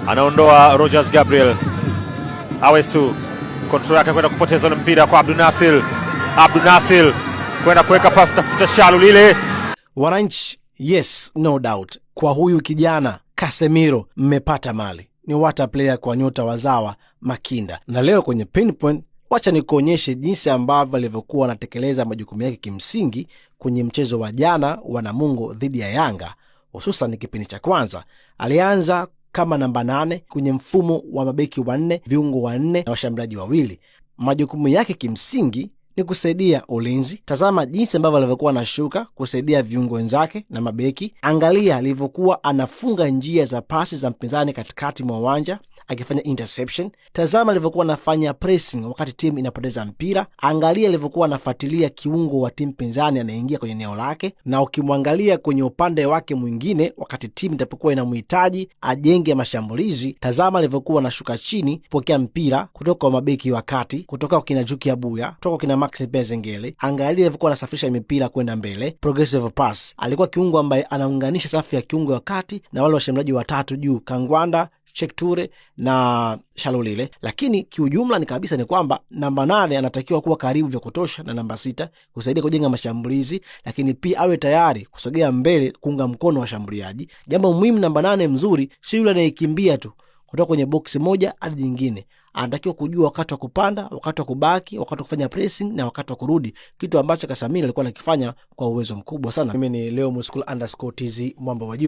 anaondoa Rogers Gabriel. Awesu control yake kwenda kupoteza mpira kwa Abdul Nasir kwenda kuweka pasi tafuta Shalu lile. Wananchi, yes, no doubt, kwa huyu kijana Casemiro mmepata mali. Ni water player kwa nyota wazawa Makinda. Na leo kwenye Pinpoint, wacha nikuonyeshe jinsi ambavyo alivyokuwa anatekeleza majukumu yake kimsingi kwenye mchezo wa jana wa Namungo dhidi ya Yanga. Hususan kipindi cha kwanza alianza kama namba 8 kwenye mfumo wa mabeki 4, viungo 4 na washambuliaji 2. Majukumu yake kimsingi ni kusaidia ulinzi. Tazama jinsi ambavyo alivyokuwa anashuka kusaidia viungo wenzake na mabeki. Angalia alivyokuwa anafunga njia za pasi za mpinzani katikati mwa uwanja akifanya interception. Tazama alivyokuwa anafanya pressing wakati timu inapoteza mpira. Angalia alivyokuwa anafuatilia kiungo wa timu pinzani anaingia kwenye eneo lake, na ukimwangalia kwenye upande wake mwingine wakati timu itapokuwa inamhitaji ajenge mashambulizi, tazama alivyokuwa anashuka chini kupokea mpira kutoka kwa mabeki wa kati, kutoka kwa kina Juki Abuya, kutoka kwa kina Max Bezengele. Angalia alivyokuwa anasafirisha mipira kwenda mbele, progressive pass. Alikuwa kiungo ambaye anaunganisha safu ya kiungo wa kati na wale washambuliaji watatu juu, Kangwanda, Cheick Toure na Shalulile. Lakini kiujumla ni kabisa ni kwamba namba 8 anatakiwa kuwa karibu vya kutosha na namba 6 kusaidia kujenga mashambulizi, lakini pia awe tayari kusogea mbele kuunga mkono washambuliaji. Jambo muhimu, namba 8 mzuri si yule anayekimbia tu kutoka kwenye boksi moja hadi nyingine. Anatakiwa kujua wakati wa kupanda, wakati wa kubaki, wakati wa kufanya pressing na wakati wa kurudi, kitu ambacho Casemiro alikuwa anakifanya kwa uwezo mkubwa sana. Mimi ni Leo Muskul_TZ mwamba wa juu.